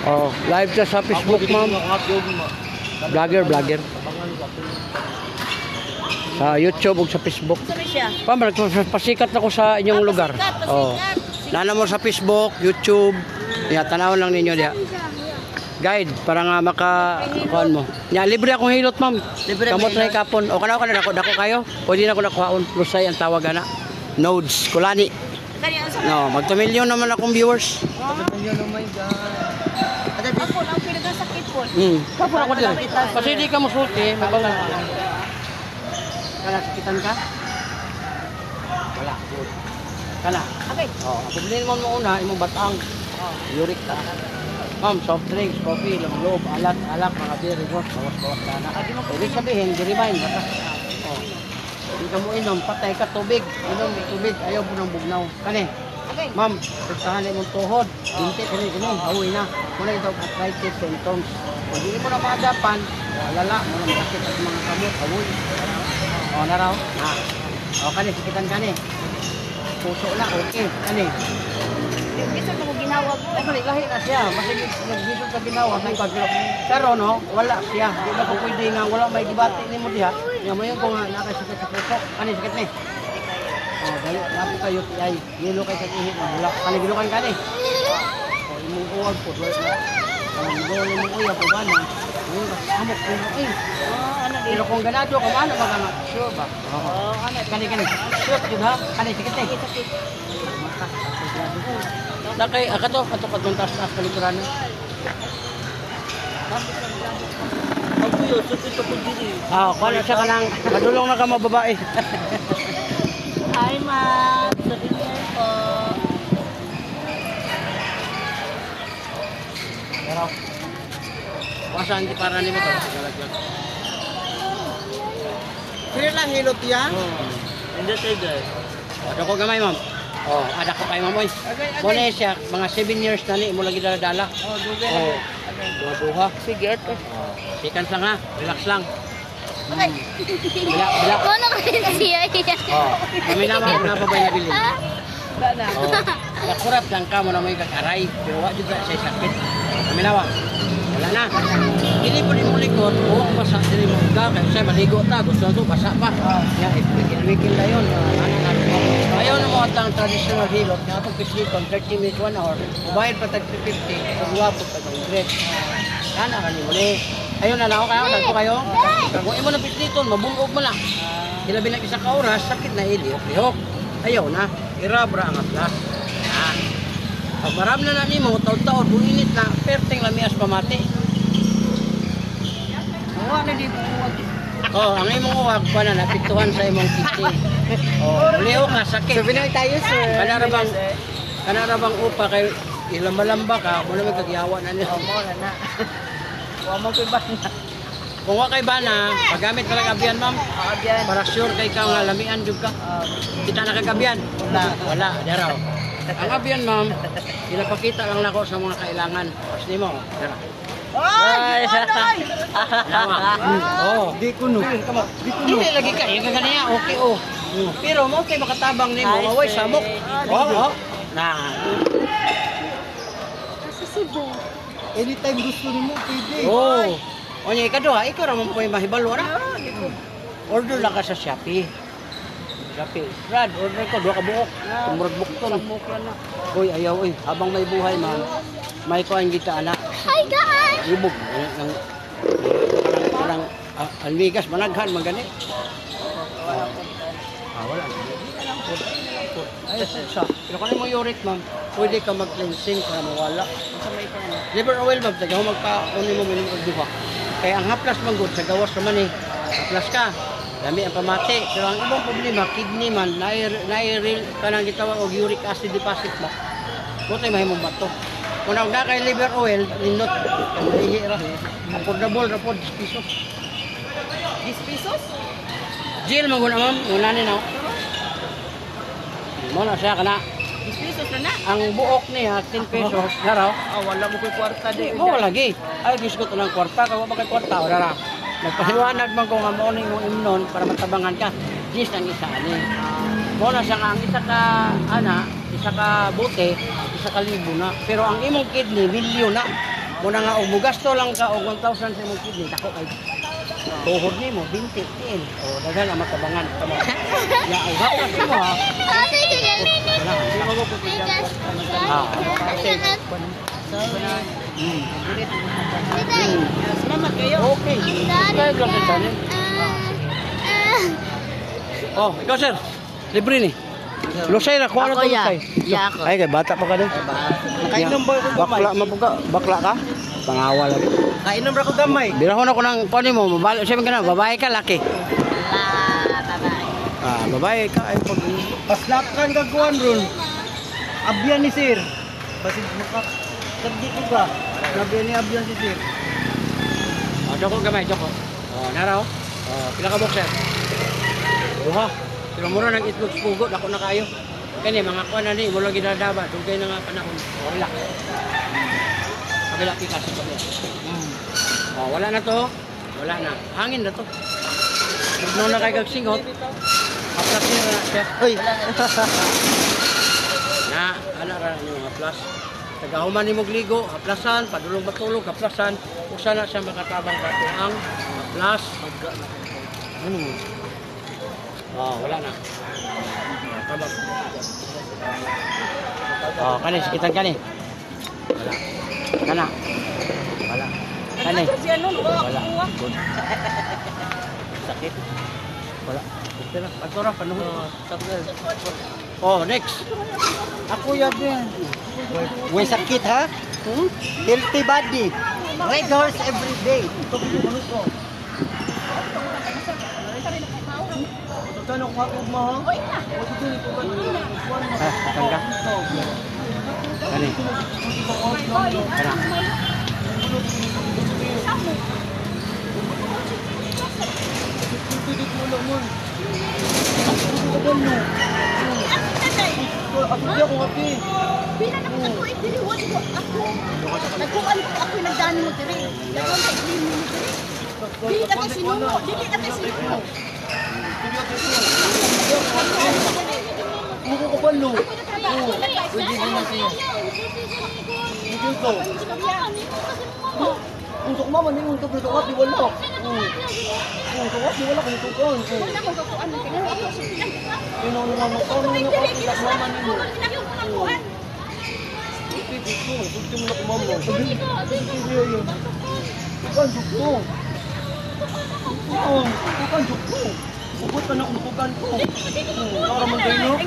Oh, live ka sa Facebook, ma'am. Vlogger. Sa YouTube ug sa Facebook. Pam, pasikat ako sa inyong lugar. Oh. Nana mo sa Facebook, YouTube. Ya, tanawon lang ninyo diha. Guide para nga makakuan mo. Nya libre akong hilot, ma'am. Kamot na kapon. O kana dako kayo. Pwede na ko nakuhaon. Lusay ang tawag ana. Nodes, kulani. No, magta-milyon naman akong viewers. Milyon, oh my God. Ako lang pinagasakit po. Kapon ako dito. Kasi di ka musulti, mabangal ka lang. Kala sakitan ka? Wala. Kala. Okay. Oh, problema mo una imong batang. Uric ka. Ma'am, soft drinks, coffee, loob, alak, mga beer, bawas ka na. Ibig sabihin, di-remind ka. Oh. Hindi ka mo inom, patay ka, tubig. Inom, tubig, ayaw mo ng bugnaw. Kani? Okay. Ma'am, pertahan mong tuhod. Hindi, inom, hawi na. Muna ito, arthritis symptoms. Kung hindi mo na maadapan, lala, mo na makakit at mga kamot, hawi. O, naraw? O, kani, sikitan kani. Puso na, okay. Kani? Isa na ko ginawa po. Ay, lahi na siya. Masigit nag-gisod sa ginawa. Pero no, wala siya. Di ba kung pwede nga, wala may gibati ni mo diha. Nga mo yun kung nakasakit sa puso. Kani, sakit ni. O, dali, lapo kayo, ay, nilo kayo sa ihit. Wala, kanigilukan ka ni. O, imong uwag po. Ang golo mong uya po ba na? Ngayon, kasamok po mo eh. Pero kung ganado ka, ano mga sure ba? Oo, kani. Sure, yun ha? Kani, sakit ni. Nakay akato kaduntas na kalikuran. Pagbuyo supit ko diri. Kala siya kanang madulong na ka mga babae. Hi ma'am, souvenir po. Pero wasan di para nimo to. Pero lang hilot yan? Hindi tayo. Ako ko gamay ma'am. Oh, ada ko kay mamoy. Muna siya, mga 7 years na ni mo lagi dala-dala. Oh, dugay. Oh. Duha. Sige, ito. Sikan lang ha, relax lang. Okay. Bila. Ano kasi siya? Kami naman na pa ba nabili? Dana. Oh. Nakurat lang ka mo na may kakaray, pero wa jud sa sakit. Kami nawa. Wala na. Dili po ni mo likod, huwag basa dili mo ka kay sa maligo ta, gusto to basa pa. Ya, ikil-ikil na yon. Ayaw na mo atang traditional hilot nga atong pisliton 30 minutes 1 hour. Bayad pa tag 50, pagwa po tag 100. Kana kanimo ni. Ayaw na lang ako kayo. Kung imo na pisliton, mabungog mo na. Ilabi na isa ka oras, sakit na lihok. Ayaw na. Irabra ang atlas. Pag marami na nimo, taon-taon, buinit na, perting lamias pamati. Huwag na di mo huwag. Ang imong uwag pa na napituhan sa imong kiti. Liho ka, sakit. Souvenir tayo, sir. Kanarabang upa kay ilambalamba ka, muna may kagyawa na niya. Mo na. Huwag mo kiba na. Kung wa kay bana, paggamit ka lang abyan, ma'am. Abyan. Para sure kay ka nga lamian jud ka. Kita na kagabyan. Wala, daraw. Ang abyan, ma'am, pinapakita lang nako sa mga kailangan. Pas nimo, daraw. Ay! Di kuno. Dili lagi ka, yung ganyan, okay Pero mo kay makatabang nimo, away samok. Na. Sa Cebu. Anytime gusto nimo, pwede. Onya ikaduha, ikaw ra man po mahibalo ra. Order lang ka sa Shopee. Brad, order ko 2 ka buok. Tumurag bukton. Uy, ayaw habang may buhay man, may kuan kita anak. Hi guys! Ibog parang almigas managhan magani. Wala. Ay, sa. Pero kung mo uric, ma'am, pwede ka mag-cleansing para mawala. Liver oil, ma'am, tagaw magka-kunin mo minum og duha. Kaya ang haplas man good sa gawas naman haplas ka. Dami ang pamati. Pero ang ibang problema, kidney man, nairil ka nang gitawa o uric acid deposit ba? Buto'y mahimong bato. Kung na kay liver oil, nindot. Mahihira. Affordable na po, 10 pesos. 10 pesos? Jill, maguna ma'am. Muna ni na. Muna siya ka na. 10 pesos na na. Ang buok niya, 10 pesos. Naraw. Ah, wala mo ko'y kwarta di. Mo lagi. Ay, gusto ko ng kwarta. Kawa ba kay kwarta? O nara. Nagpaliwanag man ko nga morning mo imnon para matabangan ka. Gis ang isa ani. Muna siya nga ang isa ka isa ka bote, isa ka libo na. Pero ang imong kidney milyon na. Muna nga og mugasto lang ka og 1,000 sa imong kidney. Dako kay tuhod nimo 20 tin. O daghan ang matabangan kamo. Ya ay hapas mo ha. Ate, gagamit. Wala. Di mo ko Tigas. Salamat kayo. Okay. Kaya lang sa channel. Oh, ikaw sir. Libre ni. Lusay na, kuha na Ako, to ya. lusay. Ya, ako. Ay, kay bata pa ka din. Nakainom ba ako gamay? Bakla, mapuka. Bakla ka? Pangawal lagi. Kainom ra ko gamay. Birahon ako ng kunin mo. Sabi ka na, babae ka, laki. Ah, babae ka. Ay, pag... Paslakan ka kuan ron. Abyan ni sir. Basi maka sabdi ko ba? Sabi ni abyan si sir. Oh, joko gamay, joko. Oh, naraw. Oh, pila ka boxer? Duha. Pero mura nang itlog pugot, ako na kayo. Kani, mga kuha na ni, mula ginadaba. Dugay na nga panahon. Oh, relax. Kabila pikas. Oh, wala na to. Wala na. Hangin na to. Nagno na kay kagsingot. Aplas niya na siya. Uy. Na, ana ra niyo mga aplas. Tagahuman ni mogligo, aplasan, padulong matulog, aplasan. Usa na siya makatabang ka ang aplas. Ano mo? Oh, wala na. Tabang. Oh, kani, sakitan kani. Wala. Kana. Wala. Kani. Wala. Good. Sakit. Wala. Ito na. Pagtura, panuhon. Oh, next. Ako yan din. May sakit ha? Healthy body. Red horse every day. Ito ko. Tanong ko ako mo. Ah, tangga. Kani. Kana. Pila na ko diri wa ko ako. Nagkuan ko ako nagdani mo diri. Dayon kay clean mo diri. Dili na kay sinumo, dili na kay sinumo. Muko ko palo. Pwede na siya. Dito. Untuk mama ni untuk dito ka di wala. Untuk ka di wala kung tukon. Wala ko kakuan ng kanya. Ino na mo ko no na ka mama ni mo. Dito, dito mo na ko mama. Bukan dukto. Bukan dukto. Bukod ka na kung bukan ko. Para man kayo no.